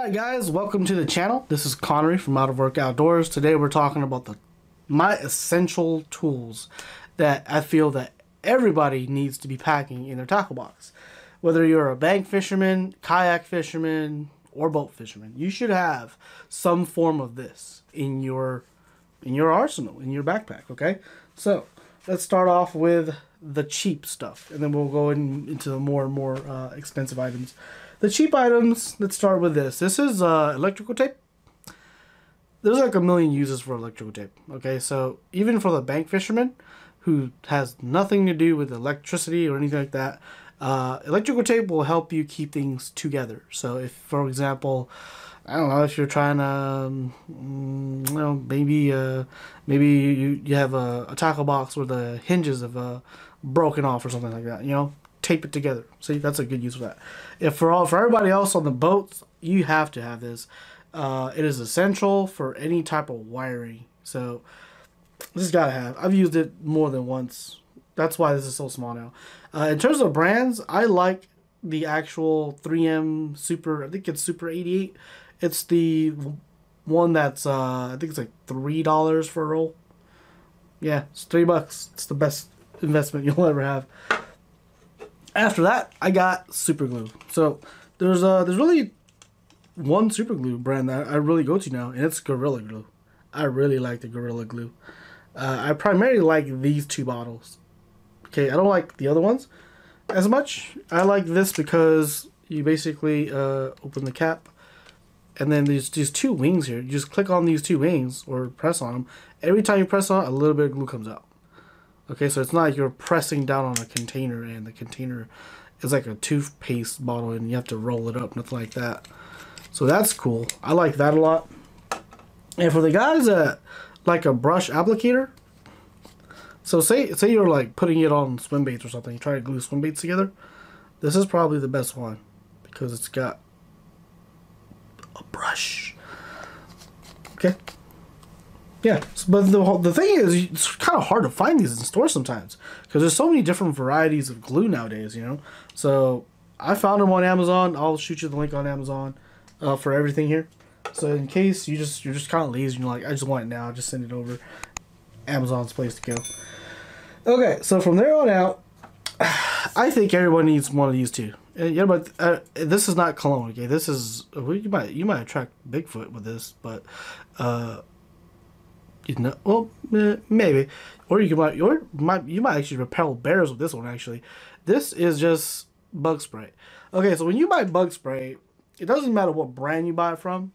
Alright guys, welcome to the channel. This is Connery from Out of Work Outdoors. Today we're talking about my essential tools that I feel that everybody needs to be packing in their tackle box. Whether you're a bank fisherman, kayak fisherman, or boat fisherman, you should have some form of this in your arsenal, in your backpack, okay? So, let's start off with the cheap stuff, and then we'll go into the more and more expensive items. The cheap items, let's start with this. This is electrical tape. There's like a million uses for electrical tape, okay? So even for the bank fisherman who has nothing to do with electricity or anything like that, electrical tape will help you keep things together. So if, for example, I don't know, if you're trying to, well, maybe you have a tackle box where the hinges have broken off or something like that, you know? Tape it together. See, that's a good use for that. If for everybody else on the boats, you have to have this. It is essential for any type of wiring. So this gotta have. I've used it more than once. That's why this is so small now. In terms of brands, I like the actual 3M Super. I think it's Super 88. It's the one that's I think it's like $3 for a roll. Yeah, it's $3. It's the best investment you'll ever have. After that, I got super glue. So there's really one super glue brand that I really go to now, and it's Gorilla Glue. I really like the Gorilla Glue. I primarily like these two bottles. Okay, I don't like the other ones as much. I like this because you basically open the cap, and then there's these two wings here. You just click on these two wings or press on them. Every time you press on it, a little bit of glue comes out. Okay, so it's not like you're pressing down on a container and the container is like a toothpaste bottle and you have to roll it up, nothing like that. So that's cool. I like that a lot. And for the guys that like a brush applicator, so say you're like putting it on swim baits or something, you try to glue swim baits together, this is probably the best one because it's got a brush. Okay. Yeah, but the thing is, it's kind of hard to find these in stores sometimes because there's so many different varieties of glue nowadays, you know. So I found them on Amazon. I'll shoot you the link on Amazon for everything here. So in case you're just kind of lazy and you're like, I just want it now, just send it over. Amazon's the place to go. Okay, so from there on out, I think everyone needs one of these too. Yeah, but this is not cologne. Okay, this is you might attract Bigfoot with this, but. You know, well, maybe, or you might actually repel bears with this one. Actually, this is just bug spray. Okay, so when you buy bug spray, it doesn't matter what brand you buy it from.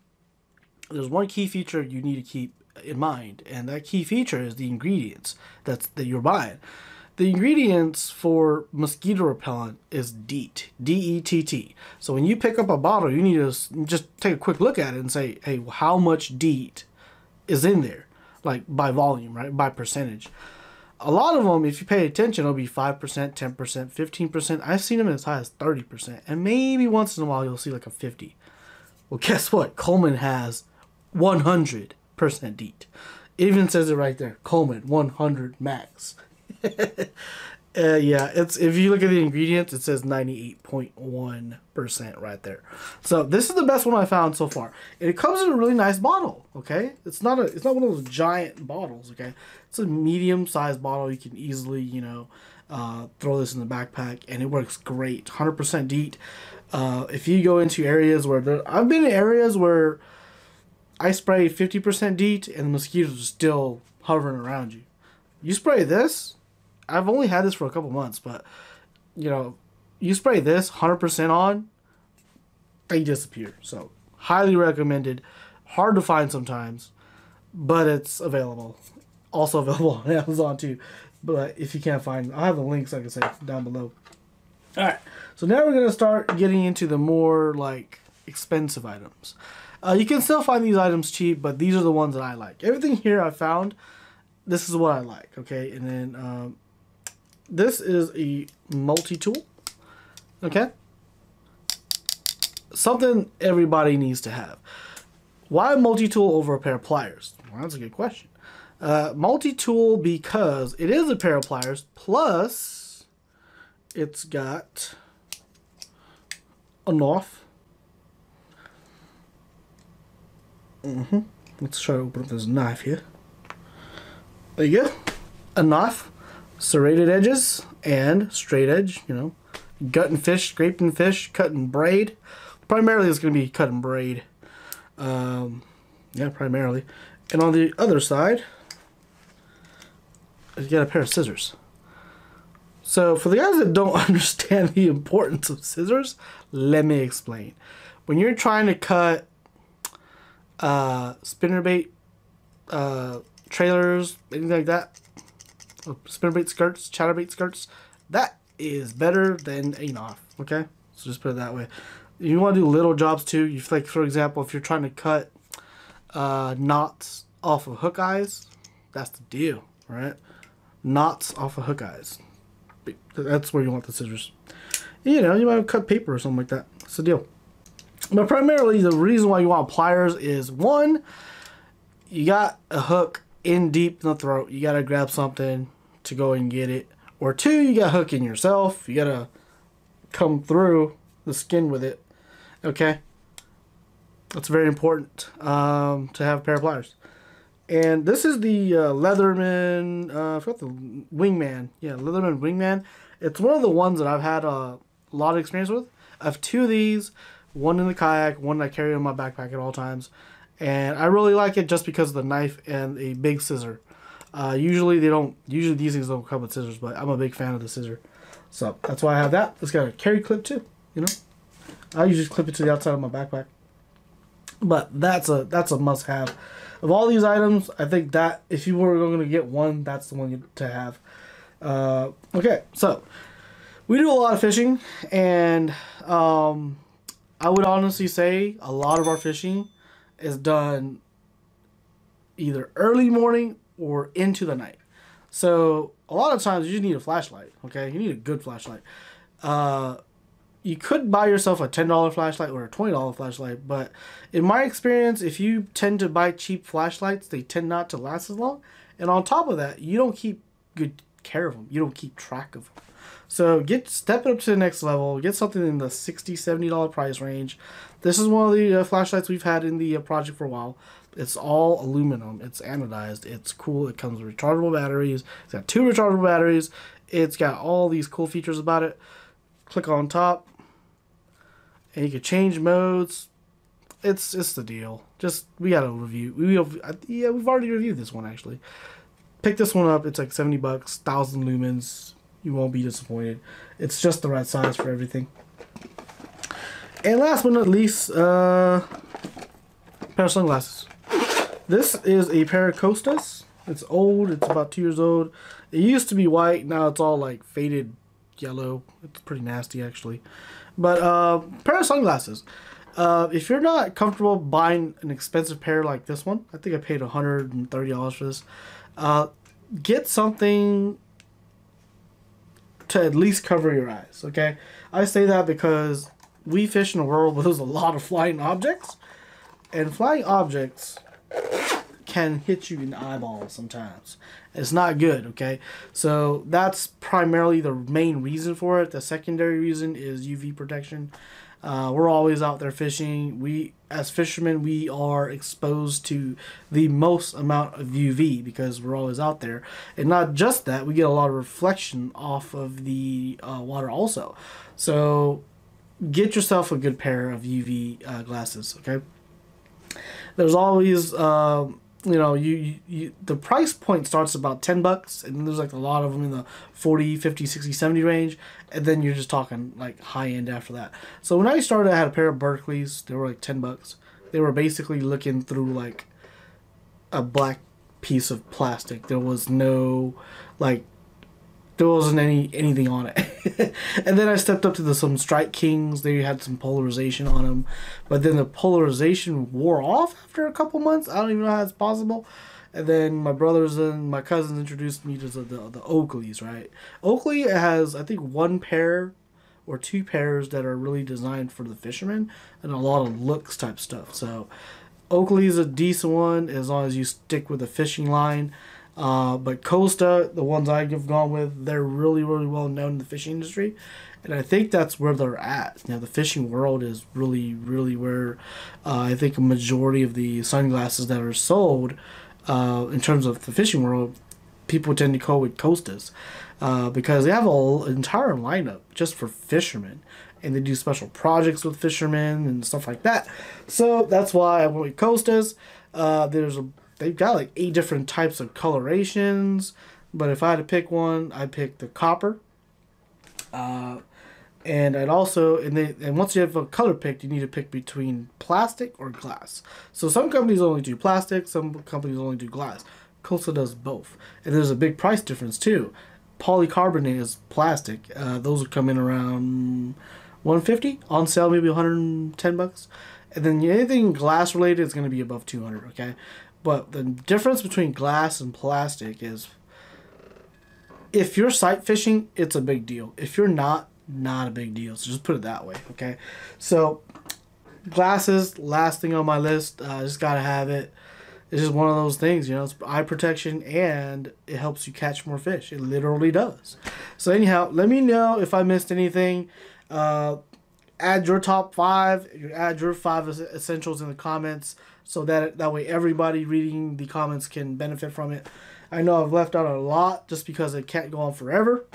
There's one key feature you need to keep in mind, and that key feature is the ingredients that you're buying. The ingredients for mosquito repellent is DEET, D-E-T-T. So when you pick up a bottle, you need to just take a quick look at it and say, hey, how much DEET is in there? Like by volume, right? By percentage. A lot of them, if you pay attention, it'll be 5%, 10%, 15%. I've seen them as high as 30%. And maybe once in a while, you'll see like a 50. Well, guess what? Coleman has 100% DEET. It even says it right there. Coleman, 100 max. Yeah, if you look at the ingredients, it says 98.1% right there. So this is the best one I found so far, and it comes in a really nice bottle. Okay, it's not one of those giant bottles. Okay, it's a medium-sized bottle. You can easily, you know, throw this in the backpack, and it works great. 100% DEET. If you go into areas where I've been in areas where I spray 50% DEET, and the mosquitoes are still hovering around you. You spray this. I've only had this for a couple months, but, you know, you spray this 100% on, they disappear. So, highly recommended. Hard to find sometimes, but it's available. Also available on Amazon too. But if you can't find, I'll have the links, like I said, down below. Alright, so now we're going to start getting into the more, like, expensive items. You can still find these items cheap, but these are the ones that I like. Everything here I found, this is what I like, okay? And then, this is a multi-tool, okay? Something everybody needs to have. Why a multi-tool over a pair of pliers? Well, that's a good question. Multi-tool because it is a pair of pliers, plus it's got a knife, Let's try to open up this knife here. There you go. A knife, serrated edges, and straight edge, you know. Gutting fish, scraping fish, cutting braid. Primarily it's going to be cutting braid. Yeah, primarily. And on the other side, you got a pair of scissors. So for the guys that don't understand the importance of scissors, let me explain. When you're trying to cut spinnerbait trailers, anything like that, spinnerbait skirts, chatterbait skirts, that is better than a knife. Okay, so just put it that way. You want to do little jobs too. You like, for example, if you're trying to cut knots off of hook eyes, that's the deal, right? Knots off of hook eyes. That's where you want the scissors. You know, you might cut paper or something like that. That's the deal. But primarily, the reason why you want pliers is, one, you got a hook in deep in the throat. You got to grab something to go and get it. Or two, you got a hook in yourself. You got to come through the skin with it. Okay? That's very important to have a pair of pliers. And this is the Leatherman, I forgot the Wingman. Yeah, Leatherman Wingman. It's one of the ones that I've had a lot of experience with. I have two of these, one in the kayak, one I carry in my backpack at all times. And I really like it just because of the knife and a big scissor. Usually these things don't come with scissors, but I'm a big fan of the scissor. So that's why I have that. It's got a carry clip too, you know. I usually clip it to the outside of my backpack. But that's a must-have. Of all these items, I think that if you were going to get one, that's the one to have. Okay, so we do a lot of fishing, and I would honestly say a lot of our fishing is done either early morning or into the night. So a lot of times you just need a flashlight, okay? You need a good flashlight. You could buy yourself a $10 flashlight or a $20 flashlight, but in my experience, if you tend to buy cheap flashlights, they tend not to last as long. And on top of that, you don't keep good care of them. You don't keep track of them. So step it up to the next level. Get something in the $60, $70 price range. This is one of the flashlights we've had in the project for a while. It's all aluminum. It's anodized. It's cool. It comes with rechargeable batteries. It's got 2 rechargeable batteries. It's got all these cool features about it. Click on top, and you can change modes. It's the deal. Just, we got to review. We've already reviewed this one, actually. Pick this one up. It's like 70 bucks, 1,000 lumens. You won't be disappointed. It's just the right size for everything. And last but not least, pair of sunglasses. This is a pair of Costas. It's old. It's about 2 years old. It used to be white. Now it's all like faded yellow. It's pretty nasty, actually. But pair of sunglasses. If you're not comfortable buying an expensive pair like this one, I think I paid $130 for this. Get something to at least cover your eyes, okay? I say that because we fish in a world where there's a lot of flying objects, and flying objects can hit you in the eyeball sometimes. It's not good, okay? So that's primarily the main reason for it. The secondary reason is UV protection. We're always out there fishing. We, as fishermen, we are exposed to the most amount of UV because we're always out there. And not just that, we get a lot of reflection off of the water also. So get yourself a good pair of UV glasses, okay? There's always, you know, the price point starts about 10 bucks, and there's like a lot of them in the 40, 50, 60, 70 range, and then you're just talking like high end after that. So when I started, I had a pair of Berkeley's. They were like 10 bucks. They were basically looking through like a black piece of plastic. There was no, like, there wasn't anything on it. And then I stepped up to some Strike Kings. They had some polarization on them, but then the polarization wore off after a couple months. I don't even know how it's possible. And then my brothers and my cousins introduced me to the Oakleys, right? Oakley has, I think, 1 pair or 2 pairs that are really designed for the fishermen, and a lot of looks type stuff. So Oakley's a decent one as long as you stick with a fishing line. But Costa, the ones I've gone with, they're really, really well known in the fishing industry. And I think that's where they're at. You know, the fishing world is really, really where I think a majority of the sunglasses that are sold in terms of the fishing world, people tend to go with Costas because they have an entire lineup just for fishermen. And they do special projects with fishermen and stuff like that. So that's why I went with Costas. They've got like 8 different types of colorations. But if I had to pick one, I'd pick the copper. And once you have a color picked, you need to pick between plastic or glass. So some companies only do plastic, some companies only do glass. Costa does both. And there's a big price difference too. Polycarbonate is plastic. Those will come in around $150 on sale, maybe $110. And then anything glass related is going to be above $200. Okay, but the difference between glass and plastic is, if you're sight fishing, it's a big deal. If you're not a big deal. So just put it that way. Okay, so glasses, last thing on my list. Just gotta have it. It's just one of those things, you know. It's eye protection and it helps you catch more fish. It literally does. So anyhow, let me know if I missed anything. Add your top 5. Add your 5 essentials in the comments so that way everybody reading the comments can benefit from it. I know I've left out a lot just because it can't go on forever.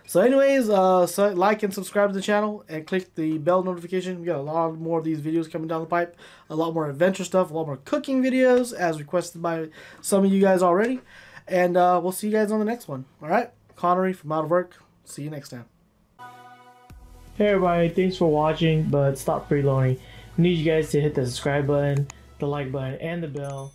So anyways, so like and subscribe to the channel and click the bell notification. We got a lot more of these videos coming down the pipe. A lot more adventure stuff, a lot more cooking videos as requested by some of you guys already. And we'll see you guys on the next one. Alright, Connery from Out of Work. See you next time. Hey everybody, thanks for watching, but stop freeloading. We need you guys to hit the subscribe button, the like button, and the bell